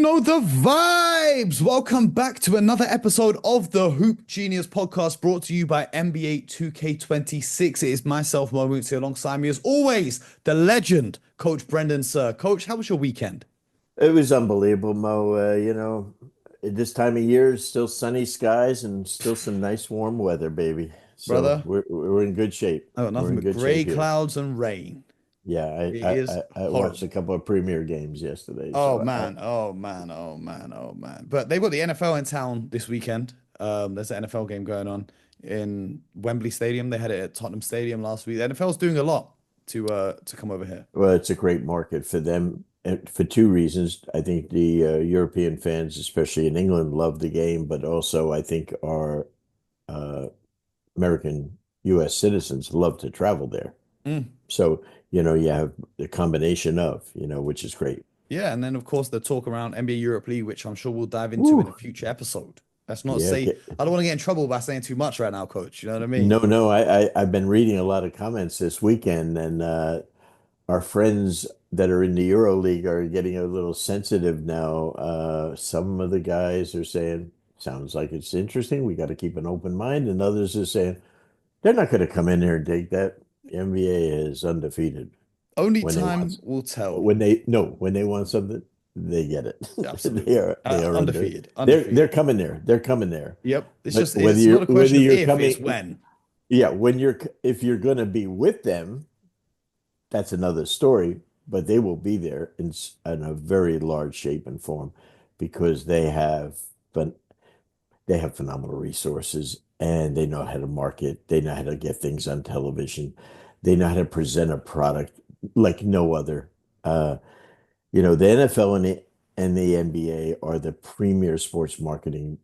know the vibes. Welcome back to another episode of the Hoop Genius podcast brought to you by NBA 2K26. It is myself, Mooncey, alongside me as always, the legend, Coach Brendan Suhr. Coach, how was your weekend? It was unbelievable, Mo. At this time of year, still sunny skies and still some nice warm weather, baby. So Brother, we're in good shape. I got We're nothing in but good grey shape here. clouds and rain. Yeah, It is I watched a horrible. couple of Premier games yesterday. Oh So man, oh man, oh man, oh man. But they've got the NFL in town this weekend. There's an NFL game going on in Wembley Stadium. They had it at Tottenham Stadium last week. The NFL's doing a lot to come over here. well, it's a great market for them for two reasons. I think the European fans, especially in England, love the game, but also I think our uh, American U.S. citizens love to travel there. Mm. So, you have the combination of, which is great. Yeah, and then of course the talk around NBA Europe League, which I'm sure we'll dive into in a Ooh, future episode. Let's not yeah. say I don't want to get in trouble by saying too much right now, Coach. You know what I mean? No, no, I've been reading a lot of comments this weekend, and our friends that are in the Euro League are getting a little sensitive now. Some of the guys are saying, sounds like it's interesting. We got to keep an open mind, and others are saying they're not going to come in here and take that. The NBA is undefeated Only when they time want will tell. when they want something, they get it. They Absolutely. are they are under Undefeated. they're Undefeated. coming there. They're coming there. Yep. It's But just it's not a whether question of you're if, it's coming, when. yeah, if you're going to be with them, that's another story. But they will be there in a very large shape and form because but they have phenomenal resources and they know how to market. They know how to get things on television. They know how to present a product like no other. Uh, the NFL and the NBA are the premier sports marketing,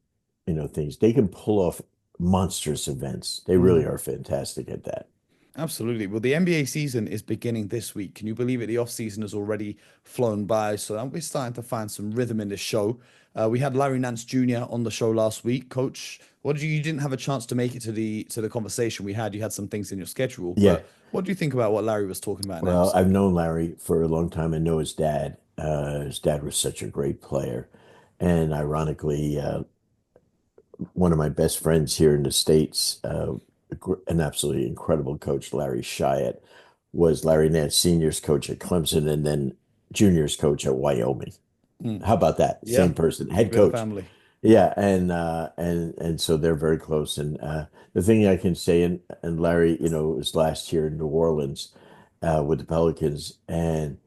things. They can pull off monstrous events. They really Mhm. are fantastic at that. Absolutely. Well, the NBA season is beginning this week. Can you believe it? The off season has already flown by, so we're starting to find some rhythm in the show. We had Larry Nance Jr. on the show last week. Coach, what did you didn't have a chance to make it to the conversation we had. You had some things in your schedule, Yeah. but what do you think about what Larry was talking about in that Well, episode? I've known Larry for a long time. I know his dad. His dad was such a great player. And ironically, one of my best friends here in the States, an absolutely incredible coach, Larry Shyatt, was Larry Nance Sr.'s coach at Clemson and then Junior's coach at Wyoming. Mm. How about that? Yeah, Same person, big head bit of coach. family. Yeah, and so they're very close. And the thing I can say, and Larry, was last year in New Orleans with the Pelicans, and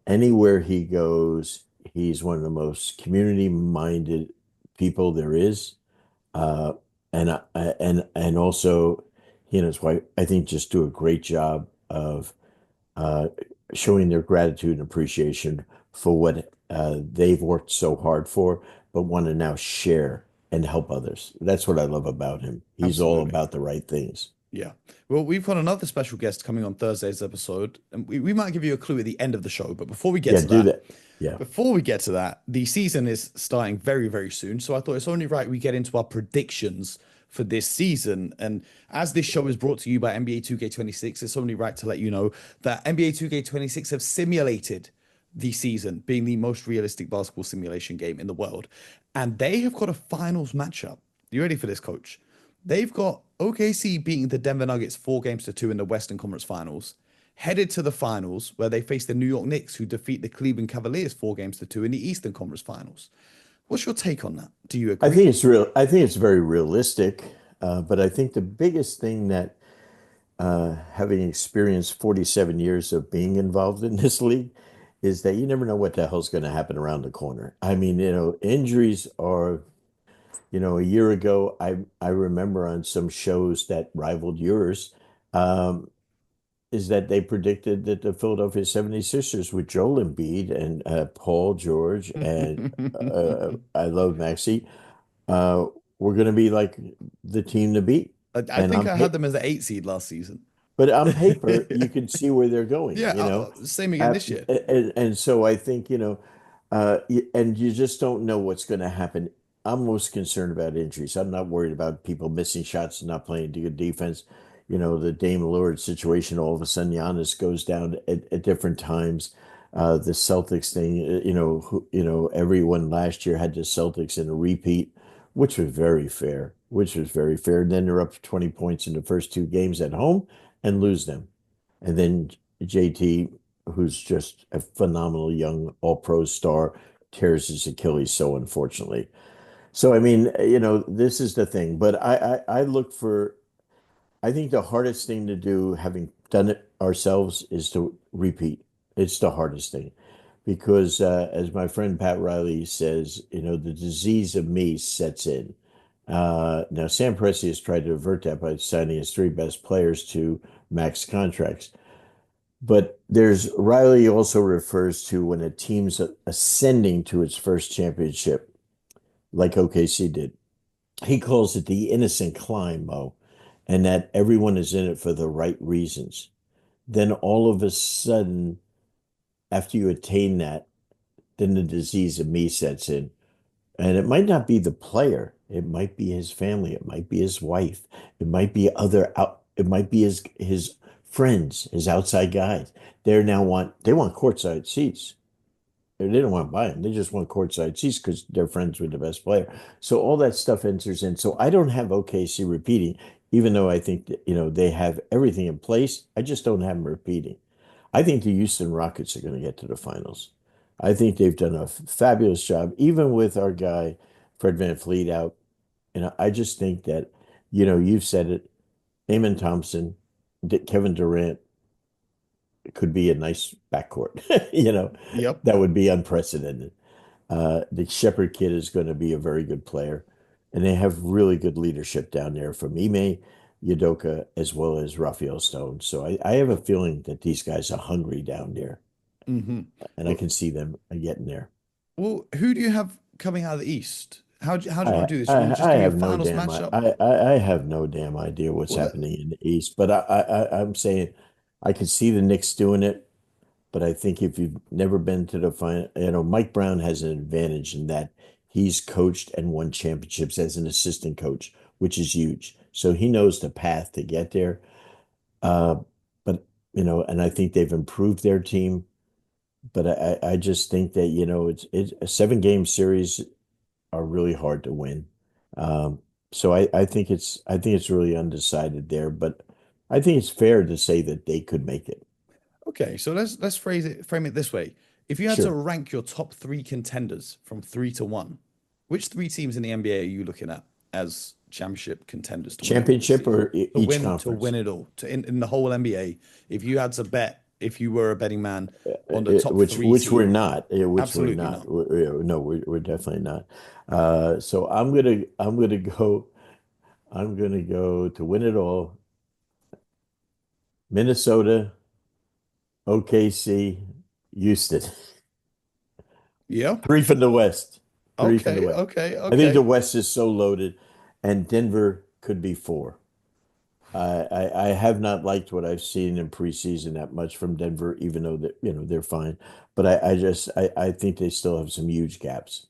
anywhere he goes, he's one of the most community-minded people there is. Uh, and also, he and his wife, I think, just do a great job of uh, showing their gratitude and appreciation for what they've worked so hard for, but want to now share and help others. That's what I love about him. He's all Absolutely. about the right things. Yeah. Well, we've got another special guest coming on Thursday's episode, and we might give you a clue at the end of the show. But before we get Yeah, to do that, that. Yeah. the season is starting very, very soon. So I thought it's only right we get into our predictions for this season. And as this show is brought to you by NBA 2K26, it's only right to let you know that NBA 2K26 have simulated the season, being the most realistic basketball simulation game in the world. And they have got a finals matchup. You ready for this, coach? They've got OKC beating the Denver Nuggets 4 games to 2 in the Western Conference Finals, headed to the finals where they face the New York Knicks, who defeat the Cleveland Cavaliers 4 games to 2 in the Eastern Conference Finals. What's your take on that? Do you I agree? think it's real. I think it's very realistic. But I think the biggest thing that having experienced 47 years of being involved in this league is that you never know what the hell's going to happen around the corner. I mean, injuries are, a year ago, I remember on some shows that rivaled yours, um, is that they predicted that the Philadelphia 76ers with Joel Embiid and Paul George and I love Maxey, uh, were going to be like the team to beat. I And think on I pa had them as the 8 seed last season. but on paper, you can see where they're going, Yeah, you know. same again this year. And so I think, and you just don't know what's going to happen. I'm most concerned about injuries. I'm not worried about people missing shots and not playing good defense. The Dame Lillard situation, all of a sudden Giannis goes down at different times. The Celtics thing, everyone last year had the Celtics in a repeat, which was very fair, And then they're up 20 points in the first two games at home and lose them. And then JT, who's just a phenomenal young all-pro star, tears his Achilles so unfortunately. So I mean, this is the thing. But I look for I think the hardest thing to do, having done it ourselves, is to repeat. It's the hardest thing because, as my friend Pat Riley says, the disease of me sets in. Now, Sam Presti has tried to avert that by signing his three best players to max contracts. But Riley also refers to when a team's ascending to its first championship, like OKC did. He calls it the innocent climb, Mo, and that everyone is in it for the right reasons. Then all of a sudden, after you attain that, then the disease of me sets in. And it might not be the player, it might be his family, it might be his wife, it might be it might be his friends, his outside guys. They want courtside seats. They didn't want to buy them. They just want courtside seats because they're friends with the best player. So all that stuff enters in. So I don't have OKC repeating, even though I think that, they have everything in place. I just don't have them repeating. I think the Houston Rockets are going to get to the finals. I think they've done a fabulous job, even with our guy Fred VanVleet out. And I just think that, you've said it, Amen Thompson, Kevin Durant, it could be a nice backcourt. Yep. That would be unprecedented. The Shepherd kid is going to be a very good player, and they have really good leadership down there from Ime Udoka as well as Raphael Stone. So I have a feeling that these guys are hungry down there, Hmm. and I Well, can see them getting there. well, who do you have coming out of the East? How do you want I to do this? You want to just I give me a have no finals damn matchup? I have no damn idea what's Well, happening in the East, but I'm saying I could see the Knicks doing it. But I think if you've never been to the final, Mike Brown has an advantage in that he's coached and won championships as an assistant coach, which is huge. So he knows the path to get there. Uh, but and I think they've improved their team. But I just think that it's a 7 game series are really hard to win. Um, so I think it's really undecided there. But I think it's fair to say that they could make it. okay, so let's frame it this way. If you had to Sure. rank your top three contenders from three to one, which three teams in the NBA are you looking at as championship contenders to win it all this Championship season? or each To win conference? it all, in the whole NBA. If you had to bet, if you were a betting man on the top three Which we're seed, not, which we're absolutely not. not. No, we're definitely not. So I'm gonna go to win it all. Minnesota, OKC, Houston. Yeah. Three from the West. Three from the Okay. West. Okay. I think the Okay. West is so loaded, and Denver could be four. I have not liked what I've seen in preseason that much from Denver, even though that they're fine. But I think they still have some huge gaps.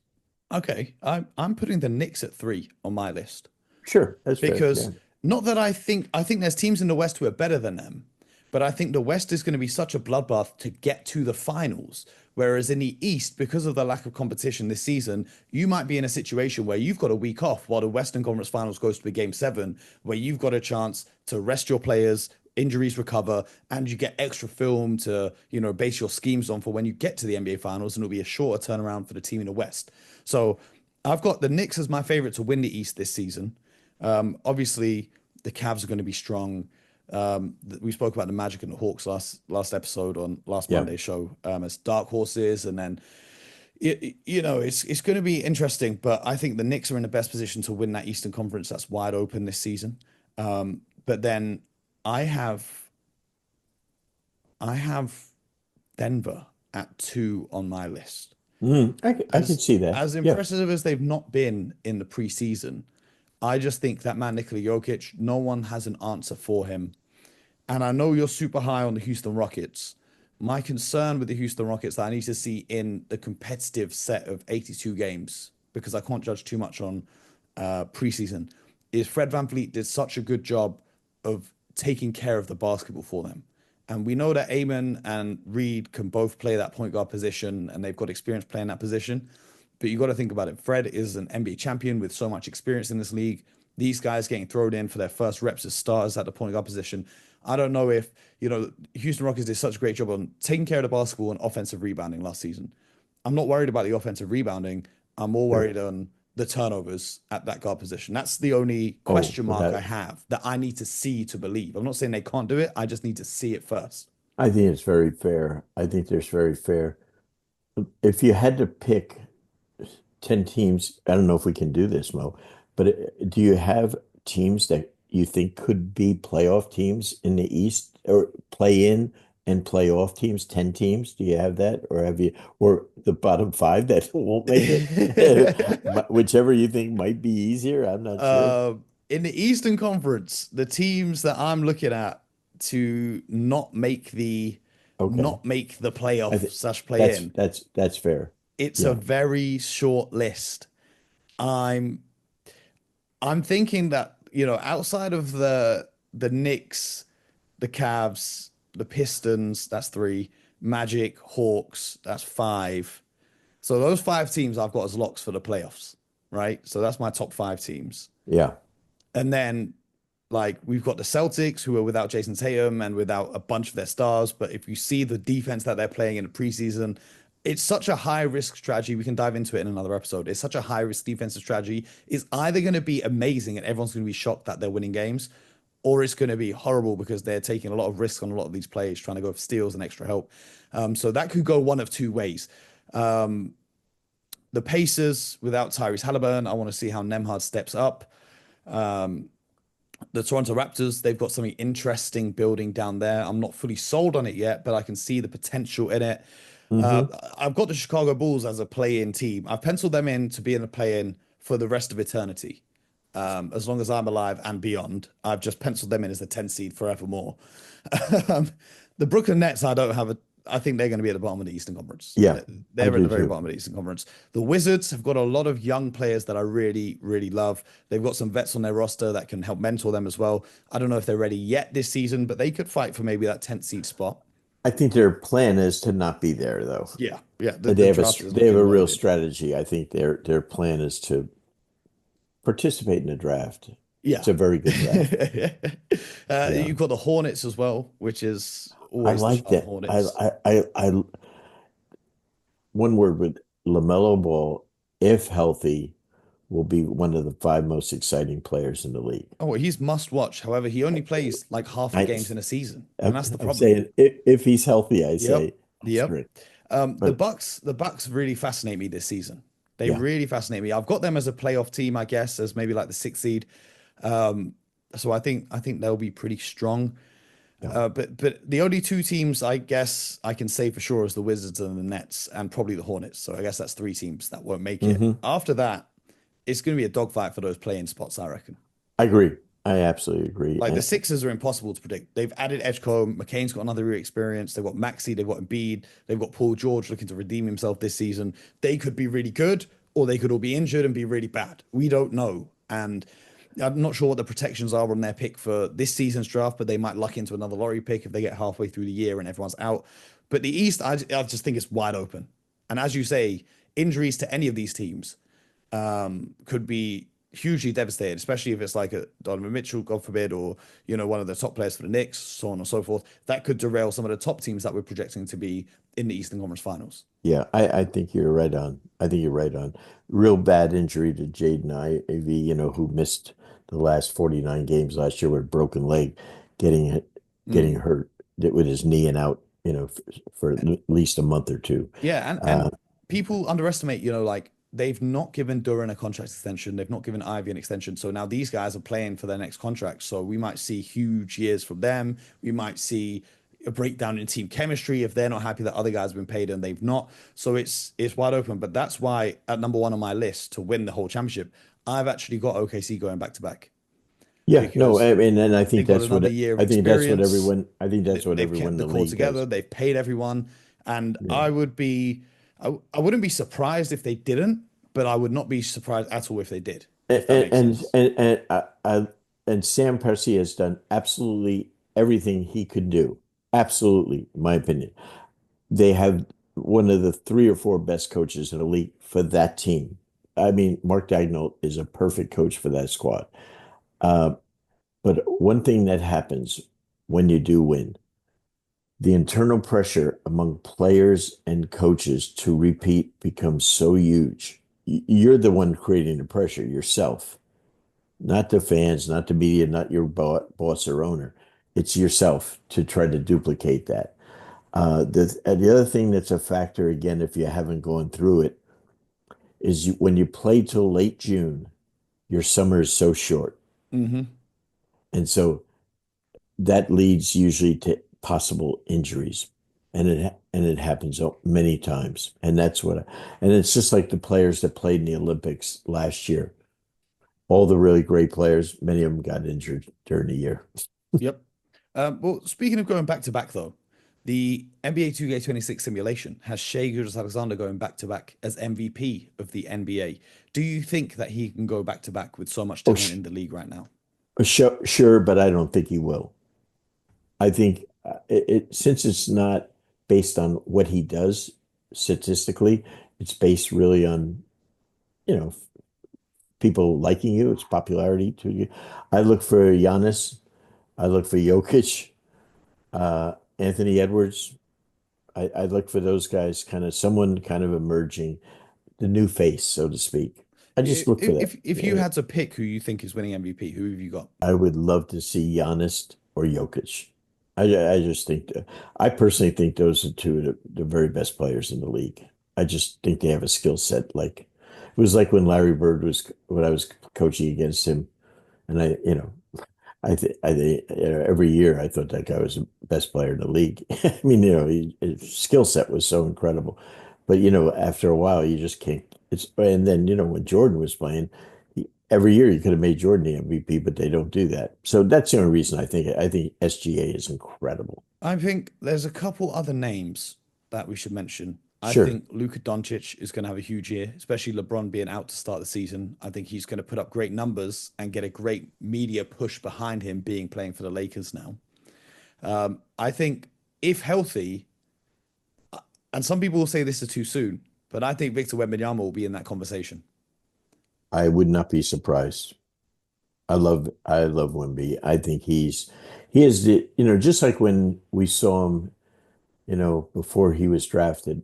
Okay. I'm putting the Knicks at three on my list. Sure, that's fair. Because Yeah. not that I think there's teams in the West who are better than them, but I think the West is going to be such a bloodbath to get to the finals. Whereas in the East, because of the lack of competition this season, you might be in a situation where you've got a week off while the Western Conference Finals goes to a game seven, where you've got a chance to rest your players, injuries recover, and you get extra film to, base your schemes on for when you get to the NBA Finals, and it'll be a shorter turnaround for the team in the West. So I've got the Knicks as my favorite to win the East this season. Obviously, the Cavs are going to be strong. We spoke about the Magic and the Hawks last episode on last Yeah. Monday's show as dark horses, and then it's going to be interesting. But I think the Knicks are in the best position to win that Eastern Conference that's wide open this season. But then I have I have Denver at two on my list. I can As see that. as Yeah. impressive as they've not been in the preseason, I just think that man Nikola Jokic, no one has an answer for him. And I know you're super high on the Houston Rockets. My concern with the Houston Rockets that I need to see in the competitive set of 82 games, because I can't judge too much on preseason, is Fred VanVleet did such a good job of taking care of the basketball for them. And we know that Amon and Reed can both play that point guard position, and they've got experience playing that position. But you got to think about it. Fred is an NBA champion with so much experience in this league. These guys getting thrown in for their first reps as starters at the point guard position. I don't know if, Houston Rockets did such a great job on taking care of the basketball and offensive rebounding last season. I'm not worried about the offensive rebounding. I'm more Sure. worried on the turnovers at that guard position. That's the only Oh, question mark I without, have that I need to see to believe. I'm not saying they can't do it. I just need to see it first. I think it's very fair. I think there's very fair. If you had to pick 10 teams, I don't know if we can do this, Mo, but do you have teams that you think could be playoff teams in the East or play in and playoff teams, 10 teams? Do you have that? Or have you, or the bottom five that won't make it? Whichever you think might be easier, I'm not sure. uh, in the Eastern Conference, the teams that I'm looking at to Okay. not make the I playoff think slash play in, that's fair. it's a Yeah. very short list. I'm I'm thinking that, outside of the Knicks, the Cavs, the Pistons, that's three, Magic, Hawks, that's five. So those five teams I've got as locks for the playoffs, right? So that's my top five teams. Yeah. And then like we've got the Celtics who are without Jason Tatum and without a bunch of their stars. But if you see the defense that they're playing in the preseason, it's such a high risk strategy. We can dive into it in another episode. It's such a high risk defensive strategy. It's either going to be amazing and everyone's going to be shocked that they're winning games, or it's going to be horrible because they're taking a lot of risk on a lot of these plays, trying to go for steals and extra help. So that could go one of two ways. Um, the Pacers without Tyrese Halliburton, I want to see how Nemhard steps up. Um, the Toronto Raptors, they've got something interesting building down there. I'm not fully sold on it yet, but I can see the potential in it. Uh, Hmm. I've got the Chicago Bulls as a play-in team. I've penciled them in to be in a play-in for the rest of eternity. As long as I'm alive and beyond, I've just penciled them in as a 10 seed forevermore. Um, the Brooklyn Nets, I don't have a. I think they're going to be at the bottom of the Eastern Conference. Yeah, I They're at do the very too. bottom of the Eastern Conference. The Wizards have got a lot of young players that I really, really love. They've got some vets on their roster that can help mentor them as well. I don't know if they're ready yet this season, but they could fight for maybe that 10th seed spot. I think their plan is to not be there though. Yeah, yeah. The, They the have a draft is they have looking a real loaded. strategy. I think their plan is to participate in the draft. Yeah. It's a very good draft. Yeah. You've got the Hornets as well, which is I always the like Charlotte that. Hornets. One word with LaMelo Ball, if healthy, will be one of the five most exciting players in the league. Oh, he's must watch. However, he only plays like half the I, games in a season, and I'm, that's the I'm problem. saying if he's healthy, I Yep. say Yep. asterisk. The But Bucks really fascinate me this season. They yeah, really fascinate me. I've got them as a playoff team, I guess, as maybe like the sixth seed. Um, so I think they'll be pretty strong. yeah. But the only two teams I guess I can say for sure is the Wizards and the Nets, and probably the Hornets. So I guess that's three teams that won't make it. Hmm. After that, it's going to be a dogfight for those playing spots, I reckon. I agree. I absolutely agree. Like the Sixers are impossible to predict. They've added Edgecombe. McCain's got another year experience. They've got Maxey. They've got Embiid. They've got Paul George looking to redeem himself this season. They could be really good, or they could all be injured and be really bad. We don't know. And I'm not sure what the protections are on their pick for this season's draft, but they might luck into another lottery pick if they get halfway through the year and everyone's out. But the East, I just think it's wide open. And as you say, injuries to any of these teams could be hugely devastated, especially if it's like a Donovan Mitchell, God forbid, or one of the top players for the Knicks, so on and so forth. That could derail some of the top teams that we're projecting to be in the Eastern Conference Finals. Yeah, I think you're right on. I think you're right on. Real bad injury to Jaden Ivey, who missed the last 49 games last year with a broken leg, getting getting Mm. hurt with his knee and out, for at least a month or two. Yeah, and Uh, people underestimate, like they've not given Durant a contract extension, they've not given Ivy an extension. So now these guys are playing for their next contract. So we might see huge years from them. We might see a breakdown in team chemistry if they're not happy that other guys have been paid and they've not. So it's wide open. But that's why at number one on my list to win the whole championship, I've actually got OKC going back to back yeah, no, because I mean, and I they've think got that's what another year of I think that's what experience. everyone I think that's what They've everyone kept in the the core league together. does. They've paid everyone, and Yeah. I wouldn't be surprised if they didn't, but I would not be surprised at all if they did, And if that makes sense. and Sam Percy has done absolutely everything he could do Absolutely, in my opinion. They have one of the three or four best coaches in the league for that team. I mean, Mark Daigneault is a perfect coach for that squad. Uh, but one thing that happens when you do win, the internal pressure among players and coaches to repeat becomes so huge. You're the one creating the pressure yourself, not the fans, not the media, not your boss or owner. It's yourself to try to duplicate that. The other thing that's a factor, again, if you haven't gone through it, is when you play till late June, your summer is so short. Hmm. And so that leads usually to possible injuries. And it happens many times. And and it's just like the players that played in the Olympics last year. All the really great players, many of them got injured during the year. Yep. Well, speaking of going back to back, though, the NBA 2K26 simulation has Shai Gilgeous-Alexander going back to back as MVP of the NBA. Do you think that he can go back to back with so much Oh, talent in the league right now? sure, but I don't think he will. I think since it's not based on what he does statistically, it's based really on, you know, people liking you, it's popularity to you. I look for Giannis, I look for Jokic, Anthony Edwards. I look for those guys, kind of someone kind of emerging, the new face, so to speak. I just look for that. If you had to pick who you think is winning MVP, who have you got? I would love to see Giannis or Jokic. I just think I personally think those are two of the very best players in the league. I just think they have a skill set like it was like when Larry Bird was when I was coaching against him, and I think every year I thought that guy was the best player in the league. I mean, his skill set was so incredible, but after a while you just can't. And then when Jordan was playing, every year you could have made Jordan the MVP, but they don't do that. So that's the only reason I think it. I think SGA is incredible. I think there's a couple other names that we should mention. I Sure. think Luka Doncic is going to have a huge year, especially LeBron being out to start the season. I think he's going to put up great numbers and get a great media push behind him being playing for the Lakers now. I think if healthy, and some people will say this is too soon, but I think Victor Wembanyama will be in that conversation. I would not be surprised. I love Wemby. I think he is just like when we saw him, before he was drafted,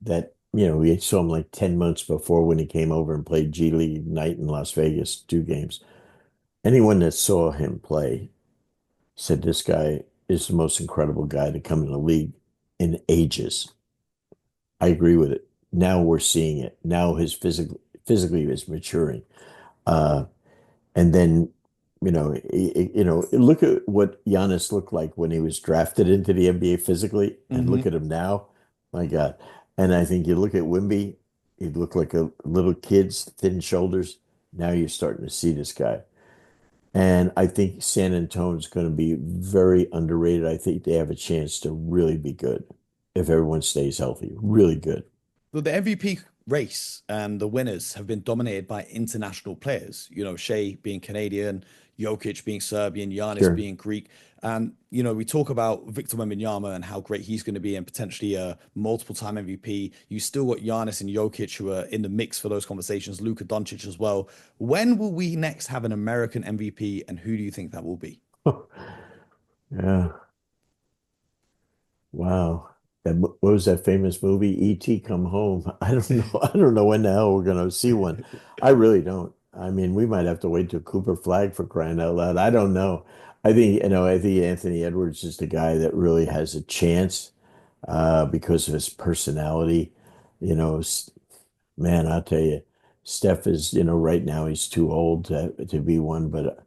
that we saw him like 10 months before when he came over and played G League night in Las Vegas, 2 games. Anyone that saw him play said this guy is the most incredible guy to come in the league in ages. I agree with it. Now we're seeing it. Now his physically is maturing. Uh, and then, look at what Giannis looked like when he was drafted into the NBA physically, and look Hmm. at him now. My God. And I think you look at Wimby, he looked like a little kid's thin shoulders. Now you're starting to see this guy. And I think San Antonio's going to be very underrated. I think they have a chance to really be good if everyone stays healthy. Really good. But the MVP race and the winners have been dominated by international players. Shea being Canadian, Jokic being Serbian, Giannis Sure. being Greek. And, we talk about Victor Wembanyama and how great he's going to be and potentially a multiple-time MVP. You still got Giannis and Jokic who are in the mix for those conversations, Luka Doncic as well. When will we next have an American MVP and who do you think that will be? Yeah. Wow. What was that famous movie? E.T. Come Home. I don't know. I don't know when the hell we're gonna see one. I really don't. I mean, we might have to wait till Cooper Flag for crying out loud. I don't know. I think Anthony Edwards is the guy that really has a chance because of his personality. You know, man, I'll tell you, Steph is, right now he's too old to be one, but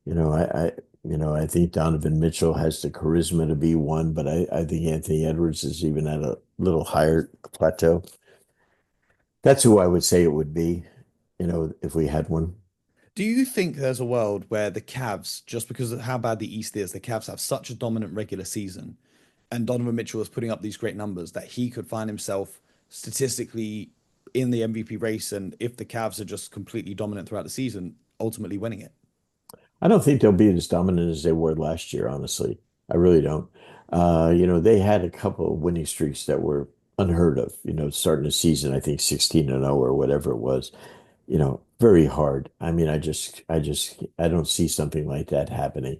I think Donovan Mitchell has the charisma to be one, but I think Anthony Edwards is even at a little higher plateau. That's who I would say it would be, if we had one. Do you think there's a world where the Cavs, just because of how bad the East is, the Cavs have such a dominant regular season, and Donovan Mitchell is putting up these great numbers that he could find himself statistically in the MVP race, and if the Cavs are just completely dominant throughout the season, ultimately winning it? I don't think they'll be as dominant as they were last year, honestly. I really don't. They had a couple of winning streaks that were unheard of, starting the season, I think 16-0 or whatever it was, very hard. I mean, I don't see something like that happening.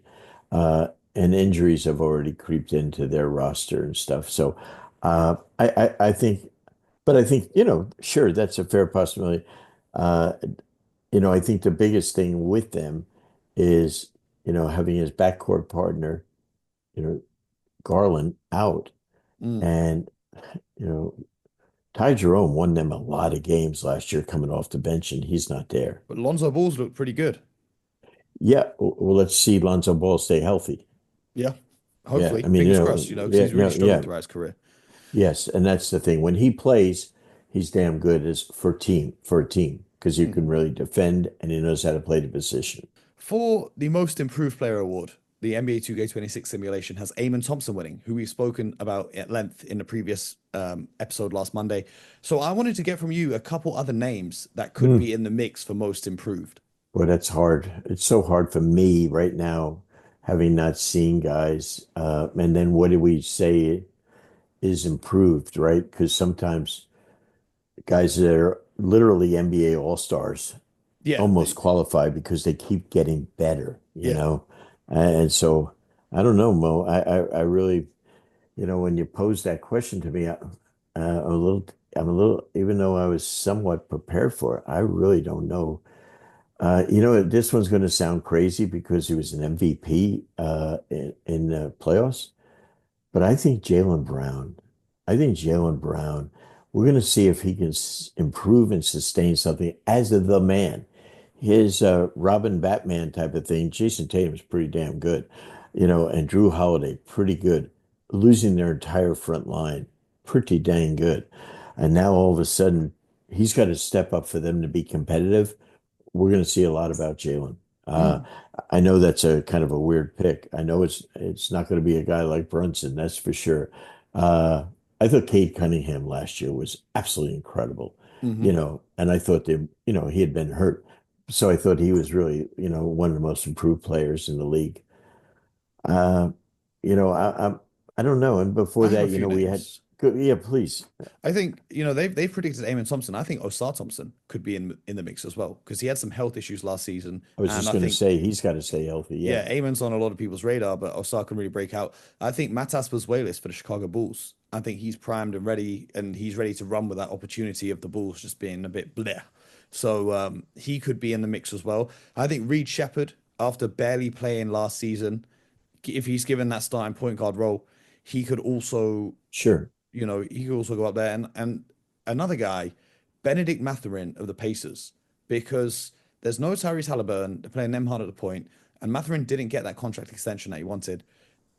And injuries have already creeped into their roster and stuff. So, I think, but I think, sure, that's a fair possibility. Uh, I think the biggest thing with them is, having his backcourt partner, you know, Garland out. Mm. And, you know, Ty Jerome won them a lot of games last year coming off the bench, and he's not there. But Lonzo Balls looked pretty good. Yeah, well, let's see Lonzo Ball stay healthy. Yeah. Yeah, Hopefully, I mean, fingers crossed, because yeah, he's really no, struggled yeah, throughout his career. yes, and that's the thing. When he plays, he's damn good as for a team because you Mm. can really defend and he knows how to play the position. For the Most Improved Player Award, the NBA 2K26 simulation has Amon Thompson winning, who we've spoken about at length in the previous episode last Monday. So I wanted to get from you a couple other names that could Hmm. be in the mix for Most Improved. Boy, that's hard. It's so hard for me right now, having not seen guys. And then what do we say is improved, right? Because sometimes guys that are literally NBA All-Stars Yeah, almost qualify because they keep getting better, yeah. And so I don't know, Mo. I really, when you pose that question to me, I'm a little, even though I was somewhat prepared for it, I really don't know. This one's going to sound crazy because he was an MVP in the playoffs. But I think Jaylen Brown, we're going to see if he can improve and sustain something as the man. His Robin Batman type of thing, Jason Tatum's pretty damn good, and Drew Holiday, pretty good. Losing their entire front line, pretty dang good. And now all of a sudden, he's got to step up for them to be competitive. We're going to see a lot about Jalen. Uh, Mm. I know that's a kind of a weird pick. I know it's not going to be a guy like Brunson, that's for sure. Uh, I thought Cade Cunningham last year was absolutely incredible, Hmm. and I thought he had been hurt, so I thought he was really, one of the most improved players in the league. Uh, I don't know. And before I have a that, few we had names. good, yeah, please. I think they've predicted Amon Thompson. I think Osar Thompson could be in the mix as well because he had some health issues last season, I was and just I going to think say he's got to stay healthy. yeah, Yeah. Amon's on a lot of people's radar, but Osar can really break out. I think Matas Pozuelos for the Chicago Bulls. I think he's primed and ready, and he's ready to run with that opportunity of the Bulls just being a bit bleh. So he could be in the mix as well. I think Reed Shepherd, after barely playing last season, if he's given that starting point guard role, he could also Sure. he could also go up there. And another guy, Benedict Mathurin of the Pacers, because there's no Tyrese Halliburton. They're playing them hard at the point, and Mathurin didn't get that contract extension that he wanted.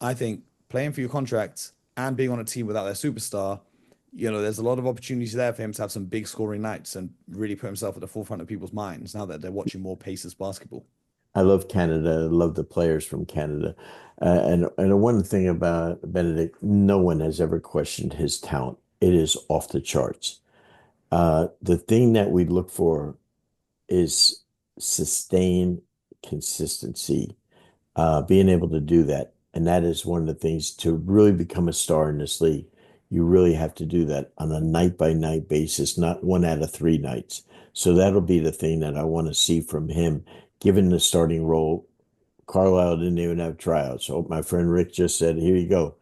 I think playing for your contract and being on a team without their superstar, there's a lot of opportunities there for him to have some big scoring nights and really put himself at the forefront of people's minds now that they're watching more Pacers basketball. I love Canada. I love the players from Canada. And one thing about Benedict, no one has ever questioned his talent. It is off the charts. The thing that we look for is sustained consistency, being able to do that. And that is one of the things to really become a star in this league. You really have to do that on a night by night basis, not one out of three nights. So that'll be the thing that I want to see from him, given the starting role. Carlisle didn't even have tryouts. So my friend Rick just said, "Here you go.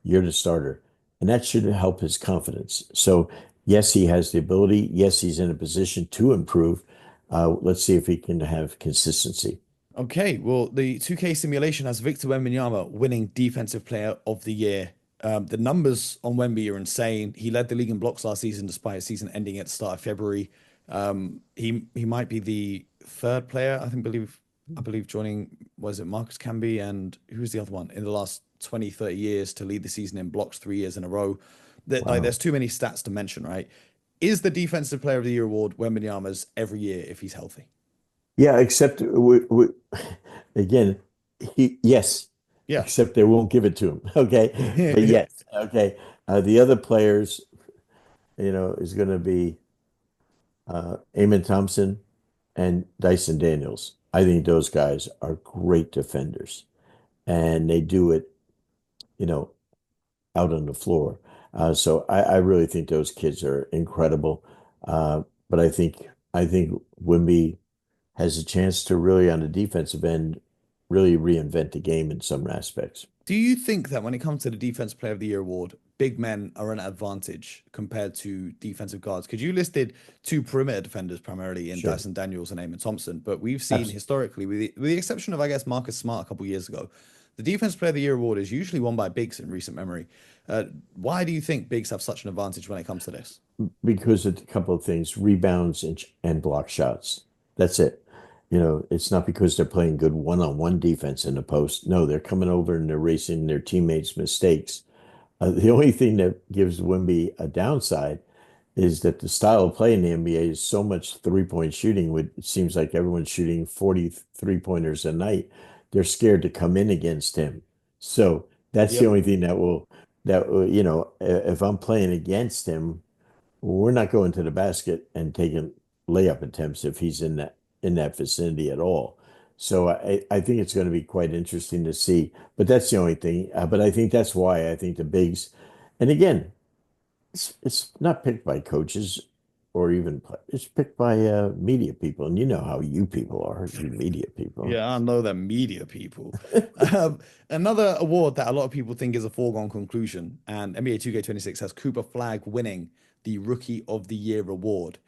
You're the starter." And that should help his confidence. So, yes, he has the ability. Yes, he's in a position to improve. Let's see if he can have consistency. Okay, well, the 2K simulation has Victor Wembanyama winning Defensive Player of the Year. The numbers on Wemby are insane. He led the league in blocks last season, despite his season ending at the start of February. He might be the third player, I believe joining, was it Marcus Camby and who's the other one in the last 20, 30 years to lead the season in blocks 3 years in a row. There's Wow. too many stats to mention, right? Is the Defensive Player of the Year award Wembanyama's every year if he's healthy? Yeah, except again, yes, Yeah. except they won't give it to him. Okay. But yes, okay. The other players, is going to be Amon Thompson and Dyson Daniels. I think those guys are great defenders and they do it you know, out on the floor. So I really think those kids are incredible. But I think Wimby has a chance to really, on the defensive end, really reinvent the game in some aspects. Do you think that when it comes to the Defense Player of the Year award, big men are an advantage compared to defensive guards? Because you listed two perimeter defenders primarily in Sure. Dyson Daniels and Amon Thompson, but we've seen Abs historically, with the exception of, I guess, Marcus Smart a couple years ago, the Defense Player of the Year award is usually won by bigs in recent memory. Why do you think bigs have such an advantage when it comes to this? because of a couple of things, rebounds and block shots. That's it. It's not because they're playing good one-on-one defense in the post. No, they're coming over and they're erasing their teammates' mistakes. The only thing that gives Wimby a downside is that the style of play in the NBA is so much three-point shooting. It seems like everyone's shooting 40 three-pointers a night. They're scared to come in against him. So that's the Yep. only thing if I'm playing against him, we're not going to the basket and taking layup attempts if he's in that vicinity at all. So I think it's going to be quite interesting to see. But that's the only thing. But I think that's why I think the bigs, and again, it's not picked by coaches or even it's picked by media people, and you know how you people are, you media people. Yeah, I know that media people. Another award that a lot of people think is a foregone conclusion, and NBA 2K26 has Cooper Flag winning the Rookie of the Year award.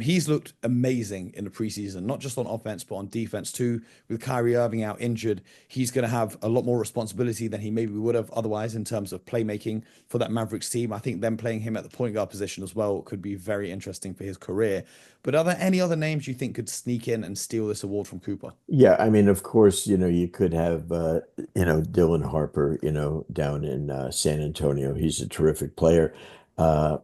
He's looked amazing in the preseason, not just on offense, but on defense too. With Kyrie Irving out injured, he's going to have a lot more responsibility than he maybe would have otherwise in terms of playmaking for that Mavericks team. I think them playing him at the point guard position as well could be very interesting for his career. But are there any other names you think could sneak in and steal this award from Cooper? Yeah, I mean, of course, you could have Dylan Harper, down in San Antonio. He's a terrific player. Uh,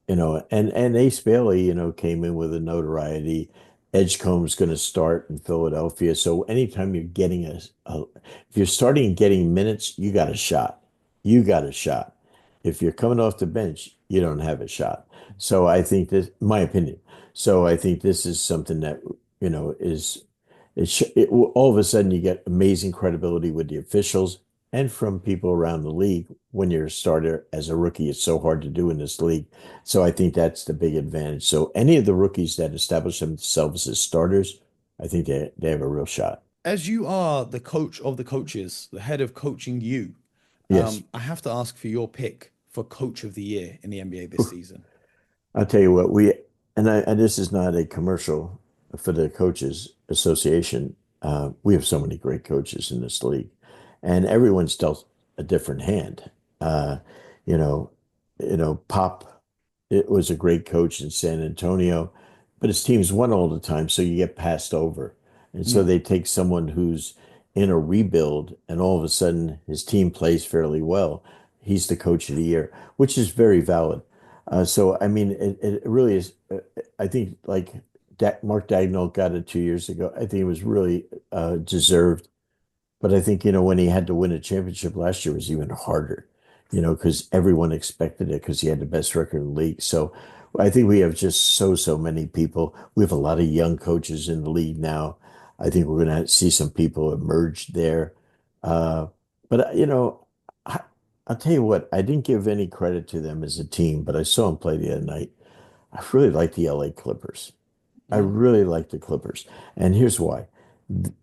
and Ace Bailey, came in with a notoriety. Edgecombe's going to start in Philadelphia. So anytime you're getting if you're starting and getting minutes, you got a shot. You got a shot. If you're coming off the bench, you don't have a shot. So I think this, my opinion. So I think this is something that, is all of a sudden you get amazing credibility with the officials and from people around the league. When you're a starter as a rookie, it's so hard to do in this league. So I think that's the big advantage. So any of the rookies that establish themselves as starters, I think they have a real shot. As you are the coach of the coaches, the head of coaching you, Yes. I have to ask for your pick for Coach of the Year in the NBA this season. I'll tell you what, and this is not a commercial for the coaches association. We have so many great coaches in this league, and everyone's dealt a different hand. You know, Pop, it was a great coach in San Antonio, but his teams won all the time, so you get passed over. And so Mm. they take someone who's in a rebuild, and all of a sudden his team plays fairly well. He's the coach of the year, which is very valid. So I mean, it really is. I think like Mark Dagnall got it 2 years ago. I think it was really deserved. But I think, when he had to win a championship last year was even harder, because everyone expected it because he had the best record in the league. So I think we have just so many people. We have a lot of young coaches in the league now. I think we're going to see some people emerge there. Uh, but, I, I'll tell you what, I didn't give any credit to them as a team, but I saw them play the other night. I really like the LA Clippers. I Mm. really like the Clippers. And here's why.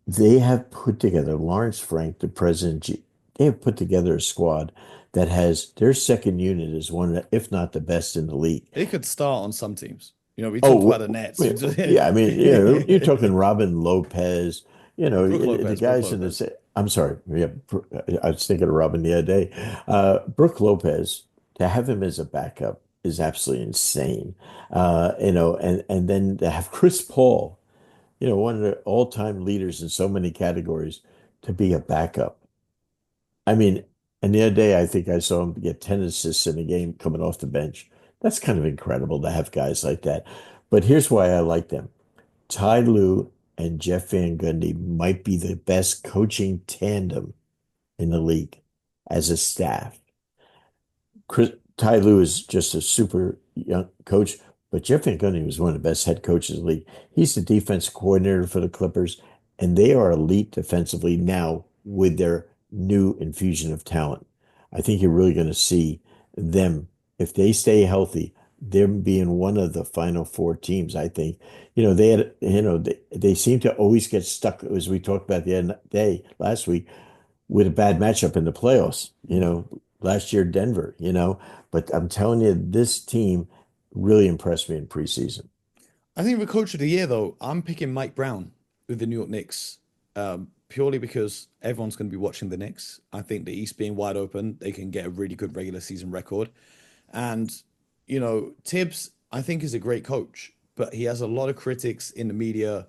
They have put together, Lawrence Frank, the president, they have put together a squad that has their second unit is one, if not the best in the league. They could start on some teams. We talked about the Oh, Nets. yeah. I mean, you're talking Robin Lopez, Brooke the Lopez, Brooke guys in Lopez. the, I'm sorry. Yeah. I was thinking of Robin the other day. Brooke Lopez, to have him as a backup is absolutely insane. And then to have Chris Paul, one of the all-time leaders in so many categories to be a backup. I mean, and the other day I think I saw him get 10 assists in a game coming off the bench. That's kind of incredible to have guys like that. But here's why I like them. Ty Lue and Jeff Van Gundy might be the best coaching tandem in the league as a staff. Ty Lue is just a super young coach, but Jeff Van Gundy was one of the best head coaches in the league. He's the defense coordinator for the Clippers, and they are elite defensively now with their new infusion of talent. I think you're really going to see them, if they stay healthy, them being one of the final four teams. I think, they seem to always get stuck, as we talked about the other day last week, with a bad matchup in the playoffs. Last year, Denver, but I'm telling you, this team really impressed me in preseason. I think for coach of the year, though, I'm picking Mike Brown with the New York Knicks, purely because everyone's going to be watching the Knicks. I think the East being wide open, they can get a really good regular season record. And, Tibbs, I think, is a great coach, but he has a lot of critics in the media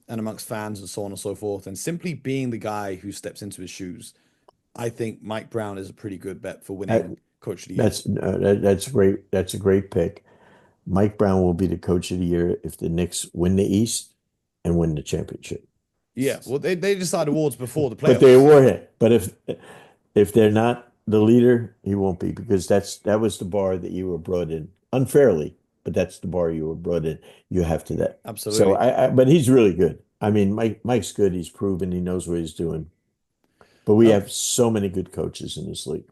and amongst fans and so on and so forth. And simply being the guy who steps into his shoes, I think Mike Brown is a pretty good bet for That, winning coach of the year. that's great. That's a great pick. Mike Brown will be the coach of the year if the Knicks win the East and win the championship. Yeah, well, they decide awards before the But they playoffs. award it. But if they're not the leader, he won't be, because that was the bar that you were brought in unfairly, but that's the bar you were brought in. You have to that. So Absolutely. but he's really good. I mean, Mike's good. He's proven he knows what he's doing. But we Um, have so many good coaches in this league.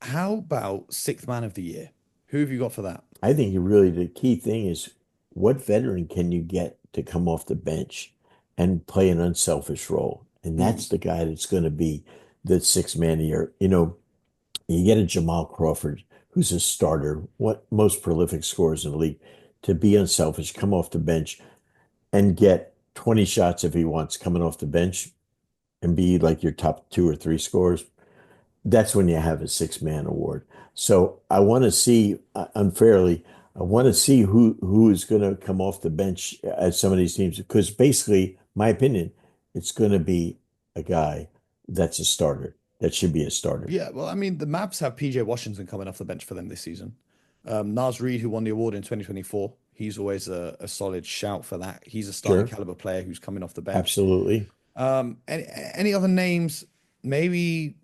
how about sixth man of the year? Who have you got for that? I think the key thing is, what veteran can you get to come off the bench and play an unselfish role? And Mm, that's the guy that's going to be the sixth man of the year. You get a Jamal Crawford, who's a starter, what most prolific scorers in the league, to be unselfish, come off the bench and get 20 shots if he wants coming off the bench and be like your top two or three scorers. That's when you have a six-man award. So I want to see, unfairly, I want to see who is going to come off the bench at some of these teams, because basically, my opinion, it's going to be a guy that's a starter. That should be a starter. yeah, well, I mean, the Mavs have PJ Washington coming off the bench for them this season. Nas Reed, who won the award in 2024, he's always a solid shout for that. He's a starting Sure, caliber player who's coming off the bench. absolutely. Any other names? Maybe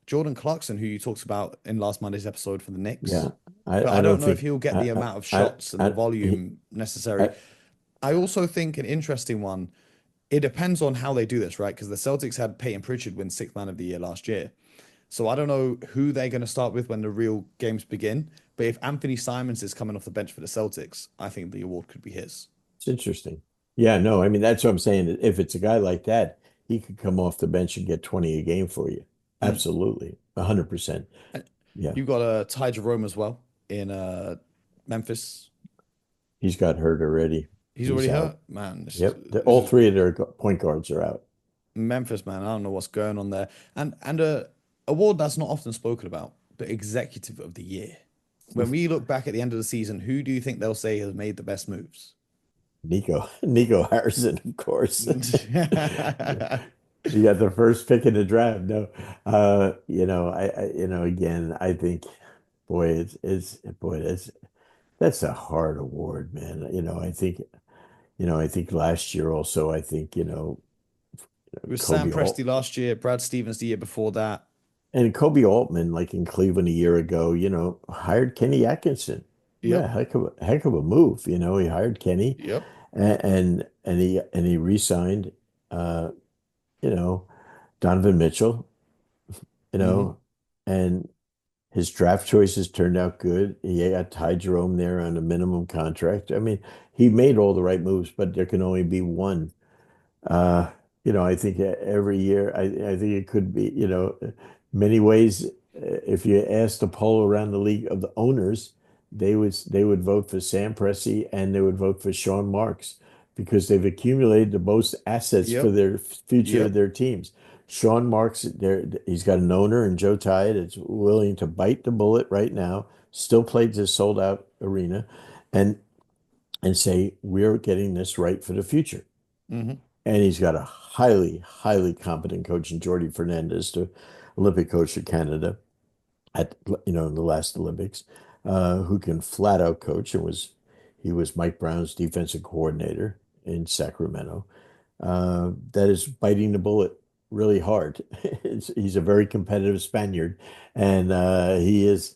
Jordan Clarkson, who you talked about in last Monday's episode for the Knicks. Yeah, But I I don't don't know if think he'll get the amount of I shots and the volume necessary. I I also think an interesting one, it depends on how they do this, right? Because the Celtics had Peyton Pritchard win sixth man of the year last year. So I don't know who they're going to start with when the real games begin. But if Anthony Simons is coming off the bench for the Celtics, I think the award could be his. it's interesting. Yeah, no, I mean that's what I'm saying. If it's a guy like that, he could come off the bench and get 20 a game for you. Mm. Absolutely. 100%. And Yeah. you got Ty Jerome as well in Memphis. He's got hurt already. He's He's already hurt, out. man. Yep. This All is three of their point guards are out. Memphis, man. I don't know what's going on there. And a award that's not often spoken about, the Executive of the Year. When we look back at the end of the season, who do you think they'll say has made the best moves? Nico Harrison, of course. You got the first pick in the draft. No, again, I think, boy, that's a hard award, man. I think last year also, I think, It was Sam Kobe Presti Alt last year, Brad Stevens the year before that. and Kobe Altman, like in Cleveland a year ago, hired Kenny Atkinson. Yeah, Yep. heck of a move. He hired Kenny, Yep. and he re-signed, uh, you know, Donovan Mitchell, you Hmm. know, and his draft choices turned out good. He got Ty Jerome there on a minimum contract. I mean, he made all the right moves, but there can only be one. Uh, I think every year, I think it could be, many ways. If you asked the poll around the league of the owners, they would vote for Sam Presti and they would vote for Sean Marks, because they've accumulated the most assets for Yep. their future of Yep. their teams. Sean Marks, he's got an owner in Joe Tide that's willing to bite the bullet right now, still plays a sold out arena, and say we're getting this right for the future. Hmm. And he's got a highly, highly competent coach in Jordi Fernandez, the Olympic coach of Canada in the last Olympics, who can flat out coach, and he was Mike Brown's defensive coordinator in Sacramento. That is biting the bullet really hard. He's a very competitive Spaniard, and he's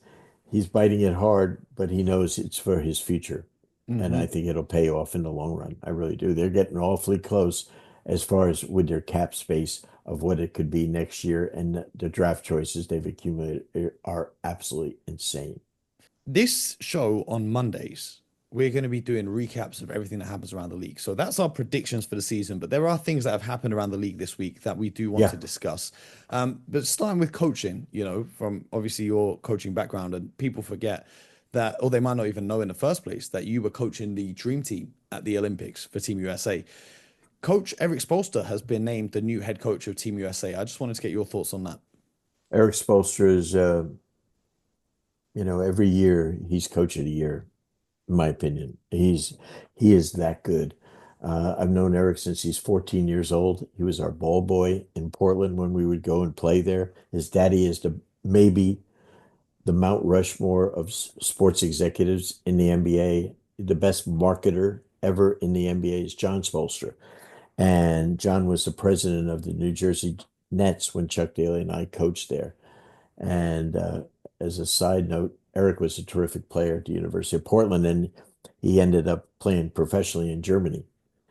biting it hard, but he knows it's for his future. And I Hmm. think it'll pay off in the long run. I really do. They're getting awfully close. as far as with their cap space of what it could be next year, and the draft choices they've accumulated are absolutely insane. This show on Mondays, we're going to be doing recaps of everything that happens around the league. So that's our predictions for the season. But there are things that have happened around the league this week that we do want to Yeah, discuss. But starting with coaching, from obviously your coaching background, and people forget that, or they might not even know in the first place, that you were coaching the dream team at the Olympics for Team USA. Coach Eric Spoelstra has been named the new head coach of Team USA. I just wanted to get your thoughts on that. Eric Spoelstra is, every year he's coach of the year, in my opinion. He is that good. I've known Eric since he's 14 years old. He was our ball boy in Portland when we would go and play there. His daddy is maybe the Mount Rushmore of sports executives in the NBA. The best marketer ever in the NBA is John Spoelstra. And John was the president of the New Jersey Nets when Chuck Daly and I coached there. And as a side note, Eric was a terrific player at the University of Portland, and he ended up playing professionally in Germany.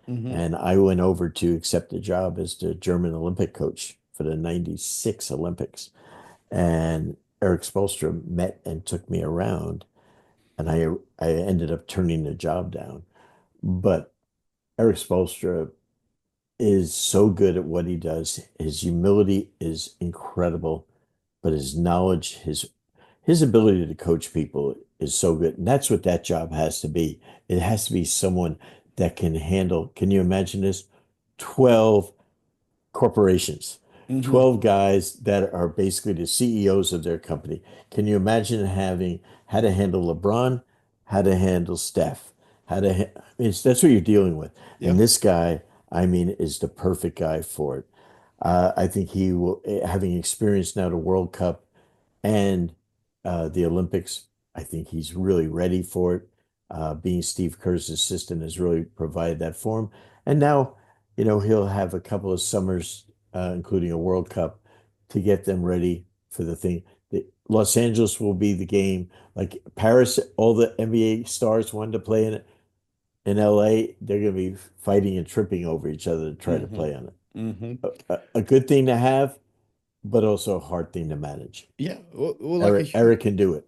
Hmm. And I went over to accept the job as the German Olympic coach for the 96 Olympics. And Eric Spoelstra met and took me around, and I ended up turning the job down. But Eric Spoelstra is so good at what he does. His humility is incredible, but his knowledge, his ability to coach people is so good. And that's what that job has to be. It has to be someone that can handle, can you imagine this? 12 corporations, Hmm. 12 guys that are basically the CEOs of their company. Can you imagine having how to handle LeBron, how to handle Steph, I mean, that's what you're dealing with. Yeah. And this guy, I mean, is the perfect guy for it. I think he will, having experienced now the World Cup and the Olympics, I think he's really ready for it. Being Steve Kerr's assistant has really provided that for him. And now, he'll have a couple of summers, including a World Cup, to get them ready for the thing. Los Angeles will be the game. Like Paris, all the NBA stars wanted to play in it. In LA, they're going to be fighting and tripping over each other to try to Hmm. play on it. Hmm. A good thing to have, but also a hard thing to manage. Yeah. Well, like Eric can do it.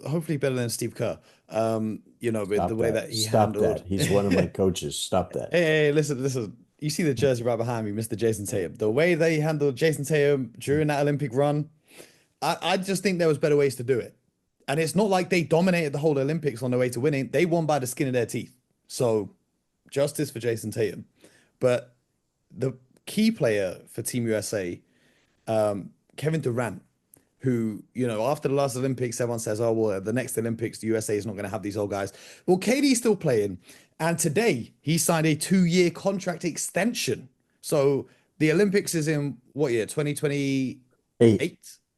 hopefully better than Steve Kerr. With the Stop way that. that he Stop handled. that. He's one of my coaches. Stop that. Hey, listen, listen. You see the jersey right behind me, Mr. Jason Tatum. The way they handled Jason Tatum during that Olympic run, I just think there was better ways to do it. And it's not like they dominated the whole Olympics on their way to winning. They won by the skin of their teeth. So justice for Jason Tatum. But the key player for Team USA, Kevin Durant, who, after the last Olympics, everyone says, oh, well, the next Olympics, the USA is not going to have these old guys. Well, KD's still playing. And today he signed a 2-year contract extension. So the Olympics is in what year? 2028? Hey,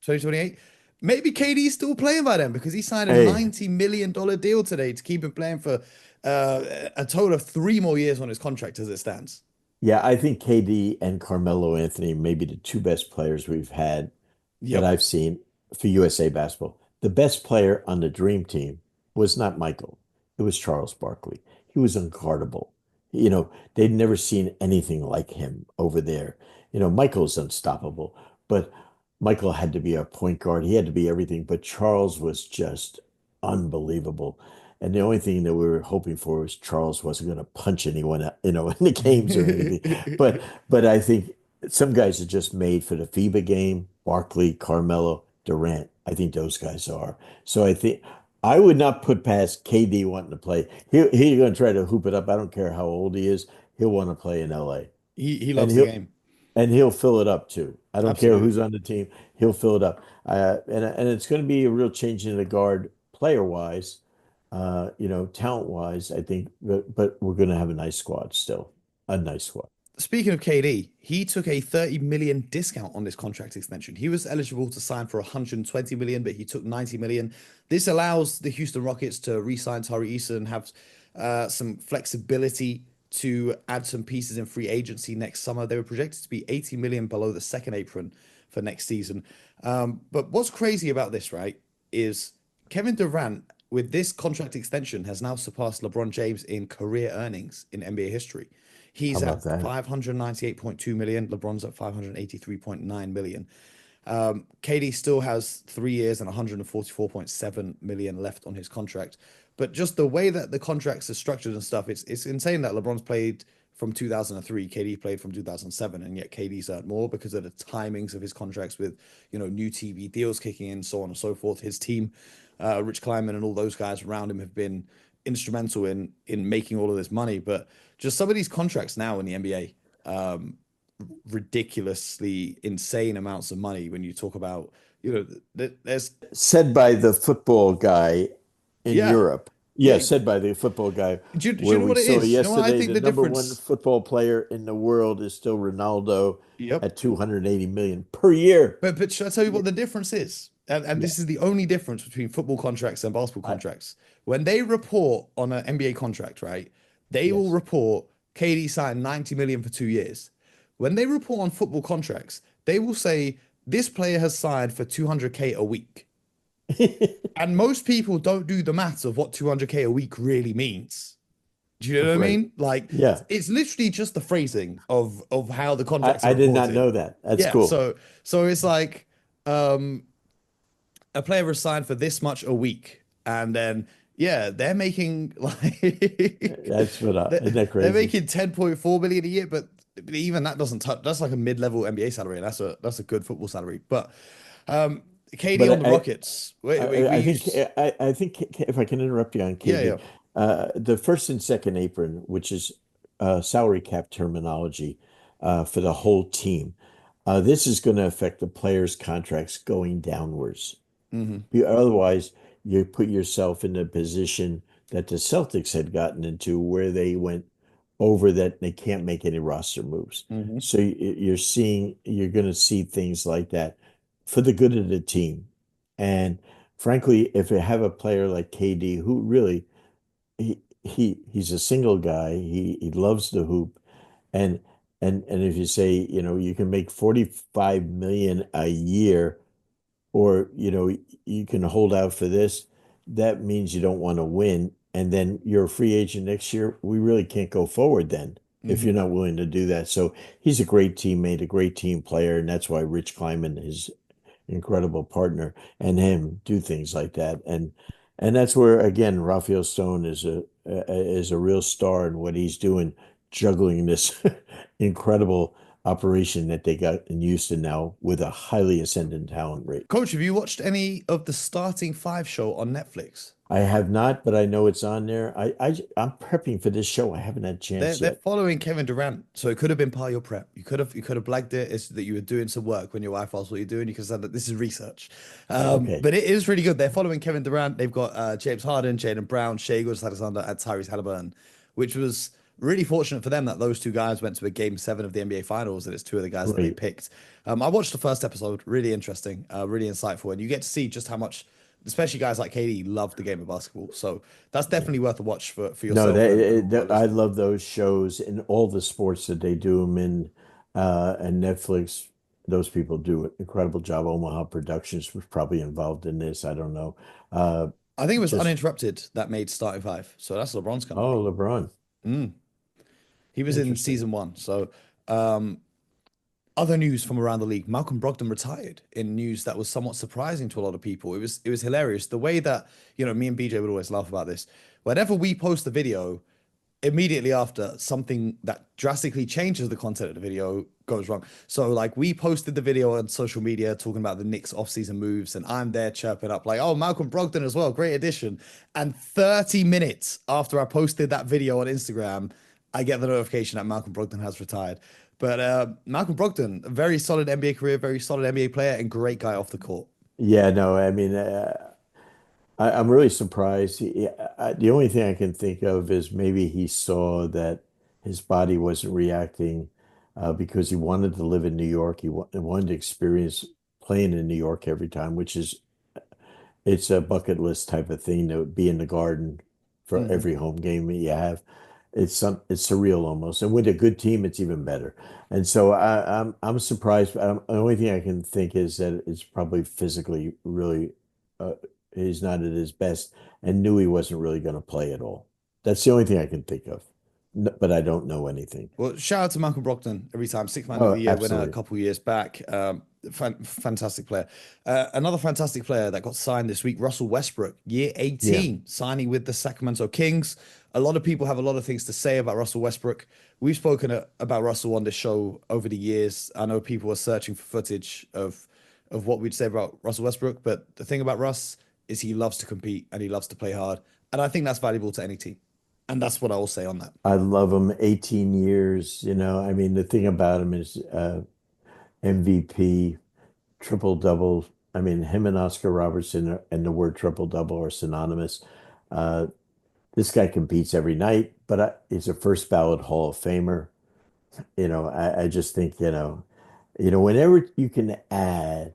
2028? Maybe KD's still playing by then because he signed a hey. $90 million deal today to keep him playing for a total of 3 more years on his contract as it stands. Yeah, I think KD and Carmelo Anthony may be the two best players we've had that Yep. I've seen for USA basketball. The best player on the Dream Team was not Michael. It was Charles Barkley. He was unguardable. They'd never seen anything like him over there. Michael's unstoppable, but Michael had to be a point guard. He had to be everything, but Charles was just unbelievable. And the only thing that we were hoping for was Charles wasn't going to punch anyone, in the games or anything. But I think some guys are just made for the FIBA game. Barkley, Carmelo, Durant. I think those guys are. So I think I would not put past KD wanting to play. He's going to try to hoop it up. I don't care how old he is. He'll want to play in LA, He and loves the he'll game. and he'll fill it up too. I don't care who's Absolutely. on the team. He'll fill it up. And it's going to be a real change in the guard player wise, talent wise. I think, but we're going to have a nice squad still, a nice squad. Speaking of KD, he took a 30 million discount on this contract extension. He was eligible to sign for 120 million, but he took 90 million. This allows the Houston Rockets to re-sign Tari Eason and have some flexibility to add some pieces in free agency next summer. They were projected to be 80 million below the second apron for next season. But what's crazy about this, right, is Kevin Durant, with this contract extension, has now surpassed LeBron James in career earnings in NBA history. How He's about at that? 598.2 million. LeBron's at 583.9 million. KD still has 3 years and 144.7 million left on his contract. But just the way that the contracts are structured and stuff, it's insane that LeBron's played from 2003, KD played from 2007, and yet KD's earned more because of the timings of his contracts with, new TV deals kicking in, so on and so forth. His team, Rich Kleiman and all those guys around him have been instrumental in making all of this money. But just some of these contracts now in the NBA, ridiculously insane amounts of money when you talk about, there's Said by the football guy in yeah, Europe. Yeah, yeah. said by the football guy, Do you where know we what it saw is? You know what I yesterday think the the number one difference? football player in the world is still Ronaldo Yep. at 280 million per year. But should I tell you Yeah, what the difference is? And yeah, this is the only difference between football contracts and basketball I, contracts. When they report on an NBA contract, right, they will yes. report KD signed 90 million for 2 years. When they report on football contracts, they will say this player has signed for 200K a week. And most people don't do the maths of what 200K a week really means. Do you know what I Right. mean? Like Yeah. it's literally just the phrasing of how the I, contracts are I did not reported. know that. That's Yeah, cool. so it's like um a player is signed for this much a week, and then yeah, they're making like That's what isn't that they're crazy? making 10.4 million a year, but even that doesn't touch. That's like a mid-level NBA salary, and that's a good football salary. But um, KD on the But Rockets, we I think use I think if I can interrupt you on yeah, KD, yeah. the first and second apron, which is salary cap terminology for the whole team, this is going to affect the players' contracts going downwards. Hmm. Otherwise, you put yourself in a position that the Celtics had gotten into where they went over that they can't make any roster moves. Hmm. So you're going to see things like that for the good of the team. And frankly, if you have a player like KD who really he's a single guy, he loves the hoop, and and if you say, you can make 45 million a year, or you can hold out for this, that means you don't want to win, and then you're a free agent next year. We really can't go forward then if Hmm. you're not willing to do that. So he's a great teammate, a great team player, and that's why Rich Kleiman is incredible partner, and him do things like that. And that's where again Raphael Stone is a real star in what he's doing, juggling this incredible operation that they got in Houston now with a highly ascendant talent rate. Coach, have you watched any of the Starting Five show on Netflix? I have not, but I know it's on there. I'm prepping for this show. I haven't had a They're chance they're yet. following Kevin Durant, so it could have been part of your prep. You could have blagged it as that you were doing some work when your wife asked what you're doing. You could have said that this is research, Okay, but it is really good. They're following Kevin Durant. They've got James Harden, Jaylen Brown, Shai Gilgeous-Alexander, and Tyrese Halliburton, which was really fortunate for them that those two guys went to a game seven of the NBA Finals, and it's two of the guys that they great. picked. I watched the first episode, really interesting, really insightful, and you get to see just how much, especially guys like KD, love the game of basketball. So that's Yeah. definitely worth a watch for No, yourself and all our I listeners. love those shows and all the sports that they do them in, and Netflix. Those people do an incredible job. Omaha Productions was probably involved in this. I don't know. Uh, I think it was just Uninterrupted that made Starting Five. So that's LeBron's company. LeBron, Mm. He was in interesting. season one. So, um, other news from around the league: Malcolm Brogdon retired in news that was somewhat surprising to a lot of people. It was hilarious the way that me and BJ would always laugh about this. Whenever we post the video, immediately after something that drastically changes the content of the video goes wrong. So like we posted the video on social media talking about the Knicks off-season moves, and I'm there chirping up like, "Oh, Malcolm Brogdon as well, great addition." And 30 minutes after I posted that video on Instagram, I get the notification that Malcolm Brogdon has retired. But Malcolm Brogdon, a very solid NBA career, very solid NBA player, and great guy off the court. Yeah, no, I mean, I'm really surprised. The only thing I can think of is maybe he saw that his body wasn't reacting, because he wanted to live in New York. He wanted to experience playing in New York every time, which is it's a bucket list type of thing to be in the Garden for Hmm. every home game that you have. It's surreal almost, and with a good team, it's even better. And so I'm surprised. The only thing I can think is that it's probably physically really, uh, he's not at his best, and knew he wasn't really going to play at all. That's the only thing I can think of. but I don't know anything. Well, shout out to Malcolm Brogdon every time, six man of Oh, the year winner a absolutely. couple years back. Fantastic player. Another fantastic player that got signed this week, Russell Westbrook, year Yeah. 18, signing with the Sacramento Kings. A lot of people have a lot of things to say about Russell Westbrook. We've spoken about Russell on this show over the years. I know people are searching for footage of what we'd say about Russell Westbrook, but the thing about Russ is he loves to compete and he loves to play hard, and I think that's valuable to any team. And that's what I will say on that. I love him. 18 years, I mean, the thing about him is MVP, triple double. I mean, him and Oscar Robertson and the word triple double are synonymous. Uh, this guy competes every night, but he's a first ballot Hall of Famer. I just think, whenever you can add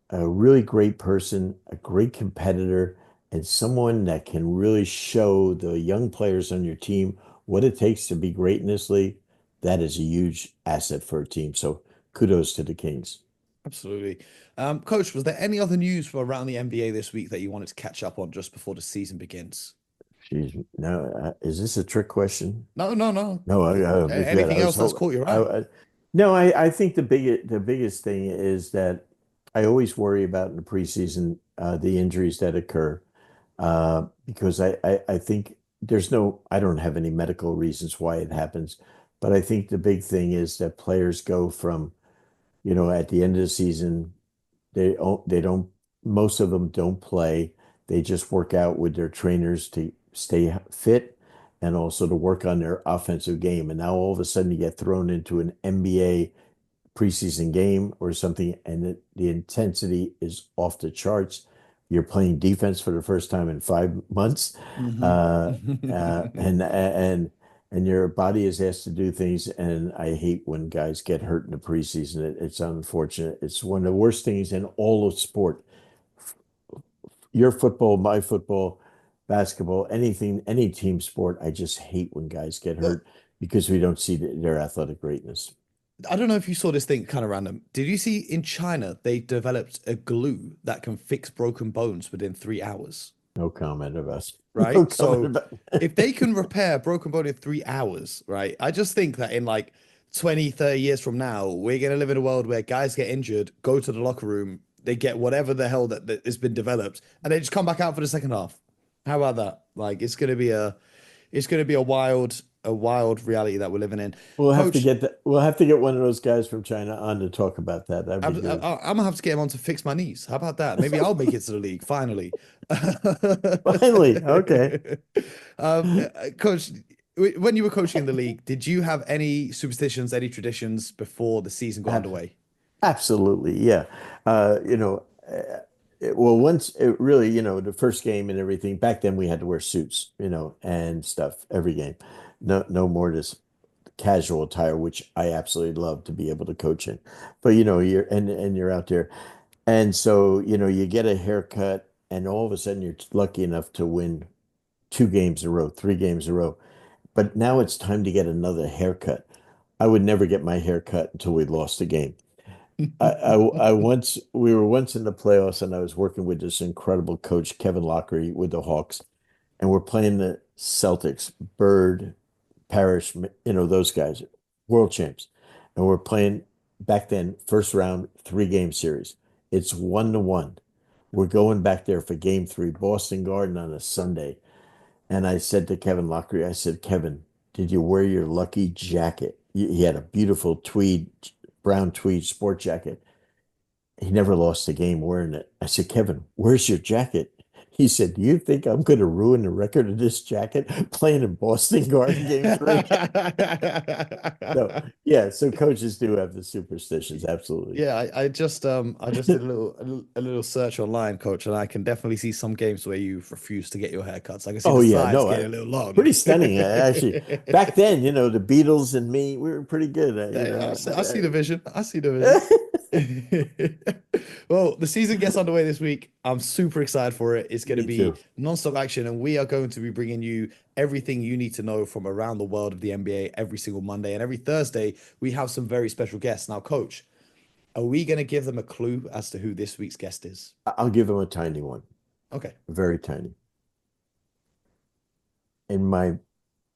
a really great person, a great competitor, and someone that can really show the young players on your team what it takes to be great in this league, that is a huge asset for a team. So kudos to the Kings. Absolutely. Coach, was there any other news from around the NBA this week that you wanted to catch up on just before the season begins? Jeez, no, is this a trick question? No, no, no. No, good. Anything else that's caught your eye? No, I think the biggest thing is that I always worry about in the preseason the injuries that occur because I think I don't have any medical reasons why it happens, but I think the big thing is that players go from, at the end of the season, they don't most of them don't play. They just work out with their trainers to stay fit and also to work on their offensive game. And now all of a sudden you get thrown into an NBA preseason game or something, and the intensity is off the charts. You're playing defense for the first time in 5 months, Hmm. uh, and your body is asked to do things. And I hate when guys get hurt in the preseason. It's unfortunate. It's one of the worst things in all of sport. Your football, my football, basketball, anything, any team sport. I just hate when guys get Well, hurt because we don't see their athletic greatness. I don't know if you saw this thing kind of random. Did you see in China they developed a glue that can fix broken bones within 3 hours? No comment of us. No Right? comment So about. if they can repair a broken bone in 3 hours, right? I just think that in like 20, 30 years from now, we're going to live in a world where guys get injured, go to the locker room, they get whatever the hell that has been developed, and they just come back out for the second half. How about that? Like it's going to be a wild reality that we're living in. Coach, We'll have to get one of those guys from China on to talk about that. That'd be I'm good. gonna have to get him on to fix my knees. How about that? Maybe I'll make it to the league finally. Finally, okay. Coach, when you were coaching in the league, did you have any superstitions, any traditions before the season got Ab- underway? Absolutely, yeah. Well, once it really, the first game and everything, back then we had to wear suits, and stuff every game. No more this casual attire, which I absolutely love to be able to coach in. But you're out there. And so, you get a haircut, and all of a sudden you're lucky enough to win 2 games in a row, 3 games in a row. But now it's time to get another haircut. I would never get my hair cut until we lost a game. We were once in the playoffs, and I was working with this incredible coach, Kevin Lockery, with the Hawks, and we're playing the Celtics, Bird, Parrish, those guys, world champs. And we're playing back then, first round, 3 game series. It's 1-1. We're going back there for game 3, Boston Garden on a Sunday. And I said to Kevin Lockery, I said, Kevin, did you wear your lucky jacket? He had a beautiful brown tweed sport jacket. He never lost a game wearing it. I said, Kevin, where's your jacket? He said, do you think I'm going to ruin the record of this jacket playing in Boston Garden game 3? So, yeah, so coaches do have the superstitions. Absolutely. Yeah, I just did a little search online, coach, and I can definitely see some games where you refuse to get your haircuts. I can see Oh, the yeah, sides no, getting a little long. pretty stunning. Actually, back then, the Beatles and me, we were pretty good. I see the vision. I see the vision. Well, the season gets underway this week. I'm super excited for it. It's going to Me be too. non-stop action, and we are going to be bringing you everything you need to know from around the world of the NBA every single Monday. And every Thursday, we have some very special guests. Now, coach, are we going to give them a clue as to who this week's guest is? I'll give them a tiny one, Okay. very tiny. In my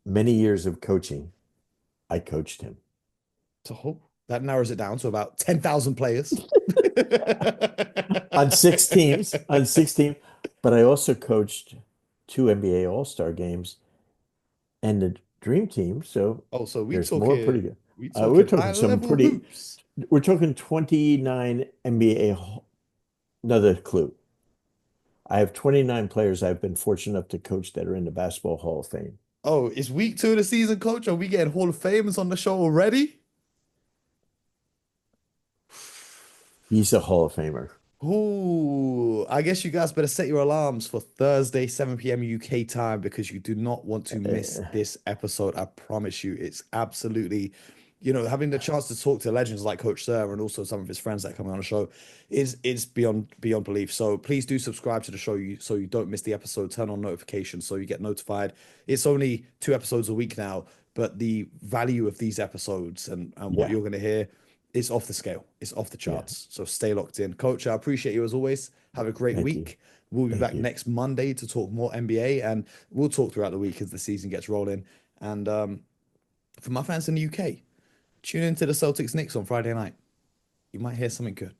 many years of coaching, I coached him. So that narrows it down to about 10,000 players. On 6 teams, on 16. But I also coached two NBA All-Star games and the Dream Team. So Oh, so there's more pretty good. we We're talking high talking some level pretty, hoops. we're talking 29 NBA. Another clue. I have 29 players I've been fortunate enough to coach that are in the Basketball Hall of Fame. Oh, it's week 2 of the season, coach. Are we getting Hall of Famers on the show already? He's a Hall of Famer. Ooh, I guess you guys better set your alarms for Thursday, 7 p.m. UK time because you do not want to miss Uh, this episode. I promise you, it's absolutely, having the chance to talk to legends like Coach Suhr and also some of his friends that come on the show is beyond belief. So please do subscribe to the show so you don't miss the episode. Turn on notifications so you get notified. It's only 2 episodes a week now, but the value of these episodes and what yeah, you're going to hear. It's off the scale. It's off the yeah. charts. So stay locked in. Coach, I appreciate you as always. Have a great Thank you. week. We'll be Thank back you. next Monday to talk more NBA and we'll talk throughout the week as the season gets rolling. And for my fans in the UK, tune into the Celtics Knicks on Friday night. You might hear something good.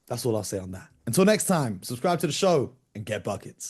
That's all I'll say on that. Until next time, subscribe to the show and get buckets.